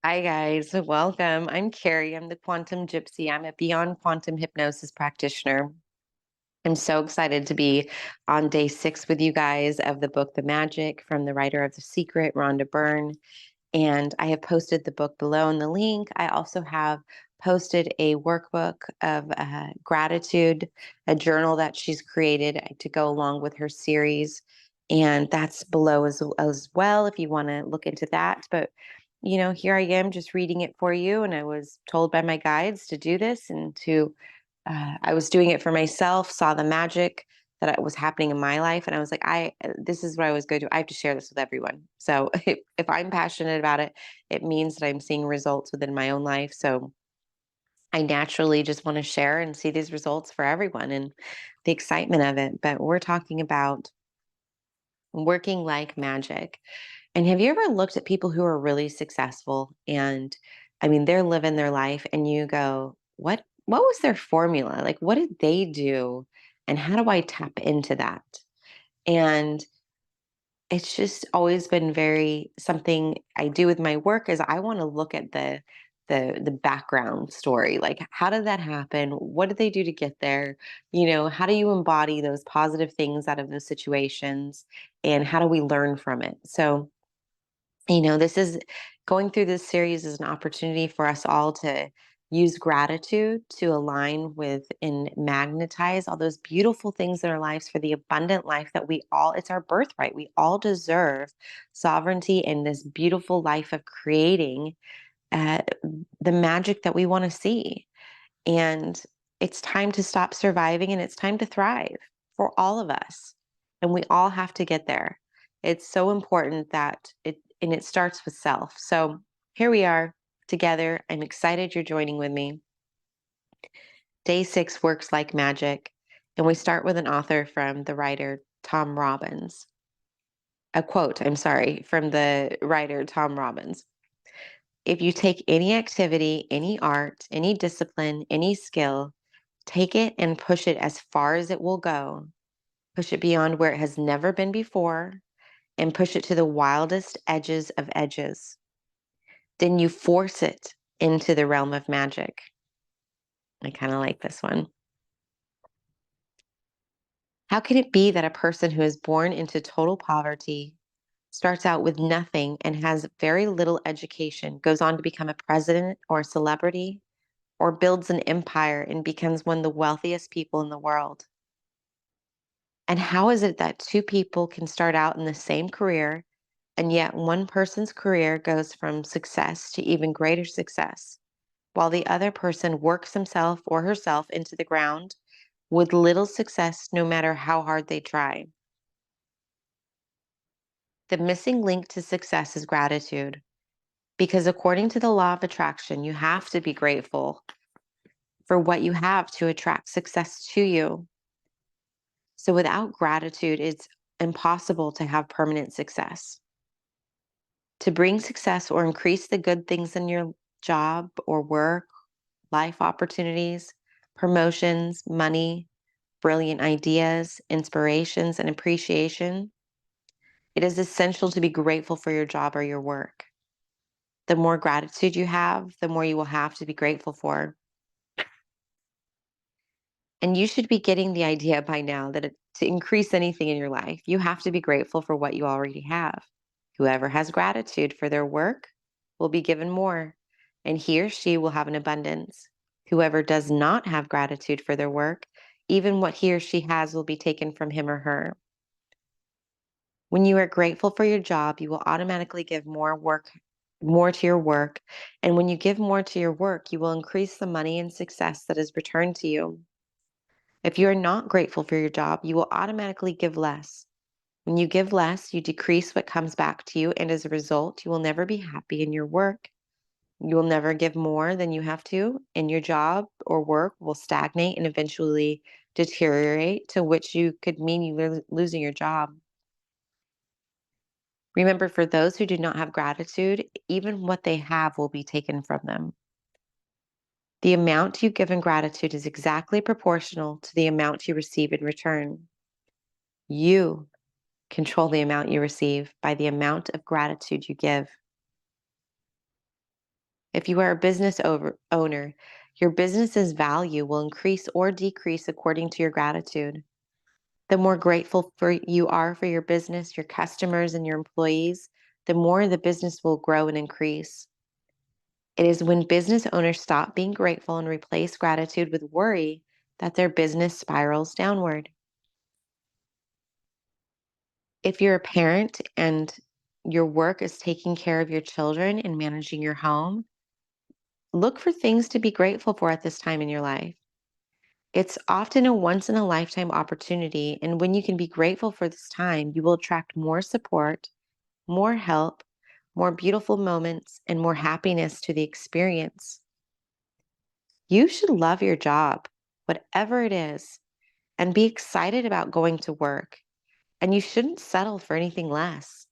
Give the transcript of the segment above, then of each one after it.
Hi, guys. Welcome. I'm Carrie. I'm the Quantum Gypsy. I'm a Beyond Quantum Hypnosis practitioner. I'm so excited to be on day 6 with you guys of the book, The Magic, from the writer of The Secret, Rhonda Byrne. And I have posted the book below in the link. I also have posted a workbook of gratitude, a journal that she's created to go along with her series. And that's below as well if you want to look into that. But, here I am just reading it for you. And I was told by my guides to do this and I was doing it for myself, saw the magic was happening in my life, and I was like, this is what I was going to do. I have to share this with everyone. So if I'm passionate about it, it means that I'm seeing results within my own life. So I naturally just want to share and see these results for everyone and the excitement of it. But we're talking about working like magic. And have you ever looked at people who are really successful and I mean they're living their life and you go, what was their formula? Like what did they do and how do I tap into that? And it's just always been very something I do with my work is I want to look at the background story. Like how did that happen? What did they do to get there? How do you embody those positive things out of those situations and how do we learn from it? So this is going through this series is an opportunity for us all to use gratitude to align with and magnetize all those beautiful things in our lives for the abundant life that it's our birthright. We all deserve sovereignty and this beautiful life of creating uh, the magic that we want to see. And it's time to stop surviving and it's time to thrive for all of us. And we all have to get there. It's so important and it starts with self. So here we are together. I'm excited you're joining with me. Day 6 works like magic. And we start with an author from the writer Tom Robbins. A quote, I'm sorry, from the writer Tom Robbins. If you take any activity, any art, any discipline, any skill, take it and push it as far as it will go. Push it beyond where it has never been before and push it to the wildest edges of edges. Then you force it into the realm of magic. I kind of like this one. How can it be that a person who is born into total poverty, starts out with nothing and has very little education, goes on to become a president or a celebrity, or builds an empire and becomes one of the wealthiest people in the world? And how is it that two people can start out in the same career, and yet one person's career goes from success to even greater success, while the other person works himself or herself into the ground with little success no matter how hard they try? The missing link to success is gratitude, because according to the law of attraction, you have to be grateful for what you have to attract success to you. So without gratitude, it's impossible to have permanent success. To bring success or increase the good things in your job or work, life opportunities, promotions, money, brilliant ideas, inspirations, and appreciation, it is essential to be grateful for your job or your work. The more gratitude you have, the more you will have to be grateful for. And you should be getting the idea by now that to increase anything in your life, you have to be grateful for what you already have. Whoever has gratitude for their work will be given more, and he or she will have an abundance. Whoever does not have gratitude for their work, even what he or she has will be taken from him or her. When you are grateful for your job, you will automatically give more to your work. And when you give more to your work, you will increase the money and success that is returned to you. If you are not grateful for your job, you will automatically give less. When you give less, you decrease what comes back to you, and as a result, you will never be happy in your work. You will never give more than you have to, and your job or work will stagnate and eventually deteriorate, to which you could mean you losing your job. Remember, for those who do not have gratitude, even what they have will be taken from them. The amount you give in gratitude is exactly proportional to the amount you receive in return. You control the amount you receive by the amount of gratitude you give. If you are a owner, your business's value will increase or decrease according to your gratitude. The more grateful you are for your business, your customers, and your employees, the more the business will grow and increase. It is when business owners stop being grateful and replace gratitude with worry that their business spirals downward. If you're a parent and your work is taking care of your children and managing your home, look for things to be grateful for at this time in your life. It's often a once in a lifetime opportunity, and when you can be grateful for this time, you will attract more support, more help, more beautiful moments, and more happiness to the experience. You should love your job, whatever it is, and be excited about going to work, and you shouldn't settle for anything less.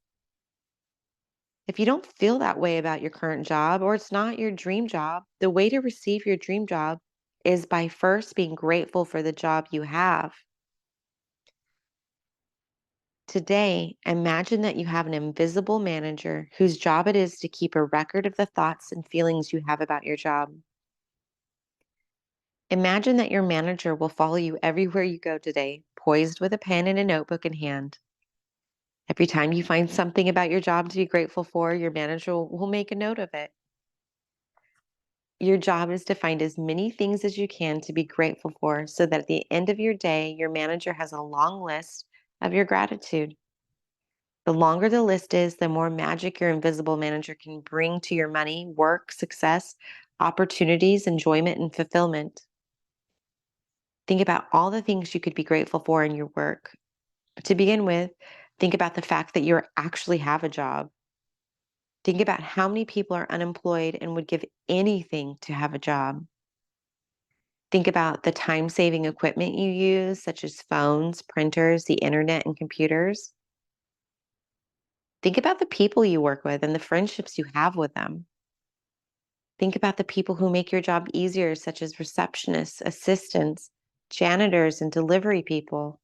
If you don't feel that way about your current job or it's not your dream job, the way to receive your dream job is by first being grateful for the job you have. Today, imagine that you have an invisible manager whose job it is to keep a record of the thoughts and feelings you have about your job. Imagine that your manager will follow you everywhere you go today, poised with a pen and a notebook in hand. Every time you find something about your job to be grateful for, your manager will make a note of it. Your job is to find as many things as you can to be grateful for so that at the end of your day, your manager has a long list of your gratitude. The longer the list is, the more magic your invisible manager can bring to your money, work, success, opportunities, enjoyment, and fulfillment. Think about all the things you could be grateful for in your work. To begin with, think about the fact that you actually have a job. Think about how many people are unemployed and would give anything to have a job. Think about the time-saving equipment you use, such as phones, printers, the internet, and computers. Think about the people you work with and the friendships you have with them. Think about the people who make your job easier, such as receptionists, assistants, janitors, and delivery people.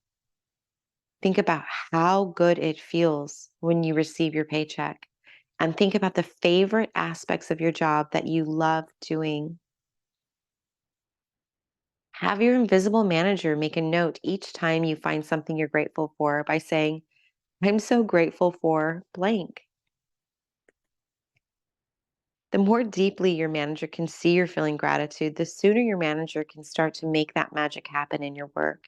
Think about how good it feels when you receive your paycheck. And think about the favorite aspects of your job that you love doing. Have your invisible manager make a note each time you find something you're grateful for by saying, I'm so grateful for blank. The more deeply your manager can see you're feeling gratitude, the sooner your manager can start to make that magic happen in your work,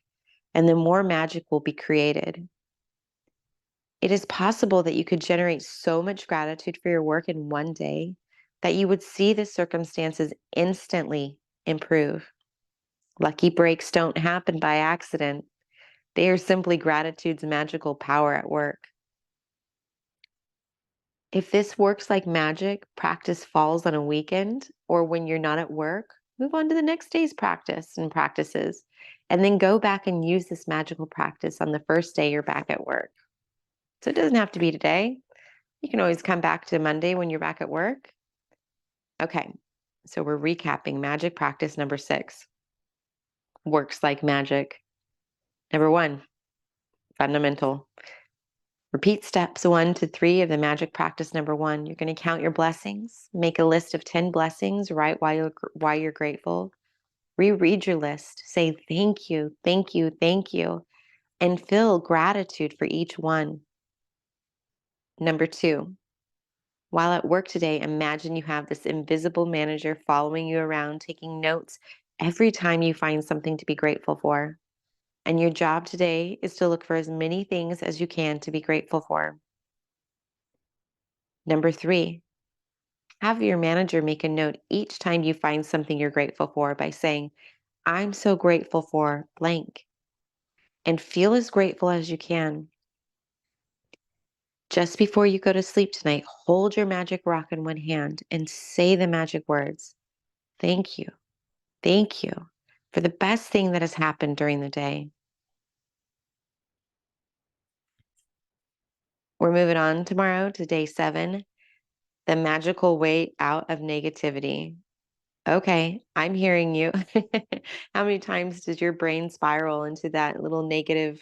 and the more magic will be created. It is possible that you could generate so much gratitude for your work in one day that you would see the circumstances instantly improve. Lucky breaks don't happen by accident. They are simply gratitude's magical power at work. If this works like magic, practice falls on a weekend or when you're not at work, move on to the next day's practice and practices, and then go back and use this magical practice on the first day you're back at work. So it doesn't have to be today. You can always come back to Monday when you're back at work. Okay, so we're recapping magic practice number 6. Works like magic. Number 1, fundamental. Repeat steps 1 to 3 of the magic practice number 1. You're going to count your blessings. Make a list of 10 blessings. Write why you're grateful. Reread your list. Say thank you, thank you, thank you, and feel gratitude for each one. Number 2, while at work today, imagine you have this invisible manager following you around, taking notes every time you find something to be grateful for. And your job today is to look for as many things as you can to be grateful for. Number 3, have your manager make a note each time you find something you're grateful for by saying, I'm so grateful for blank, and feel as grateful as you can. Just before you go to sleep tonight, hold your magic rock in one hand and say the magic words. Thank you. Thank you for the best thing that has happened during the day. We're moving on tomorrow to day 7, the magical way out of negativity. Okay, I'm hearing you. How many times does your brain spiral into that little negative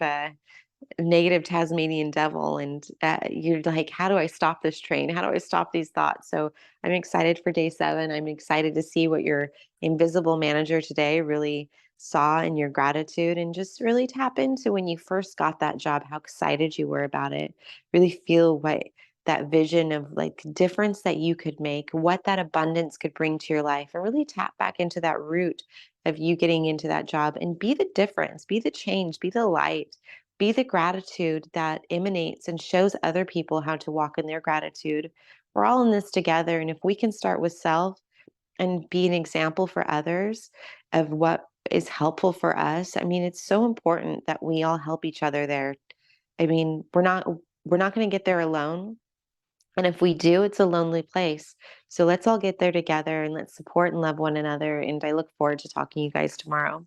negative Tasmanian devil, and you're like, how do I stop this train? How do I stop these thoughts? So I'm excited for day 7. I'm excited to see what your invisible manager today really saw in your gratitude, and just really tap into when you first got that job, how excited you were about it. Really feel what that vision of like difference that you could make, what that abundance could bring to your life, and really tap back into that root of you getting into that job, and be the difference, be the change, be the light, be the gratitude that emanates and shows other people how to walk in their gratitude. We're all in this together. And if we can start with self and be an example for others of what is helpful for us, I mean, it's so important that we all help each other there. I mean, we're not going to get there alone. And if we do, it's a lonely place. So let's all get there together, and let's support and love one another. And I look forward to talking to you guys tomorrow.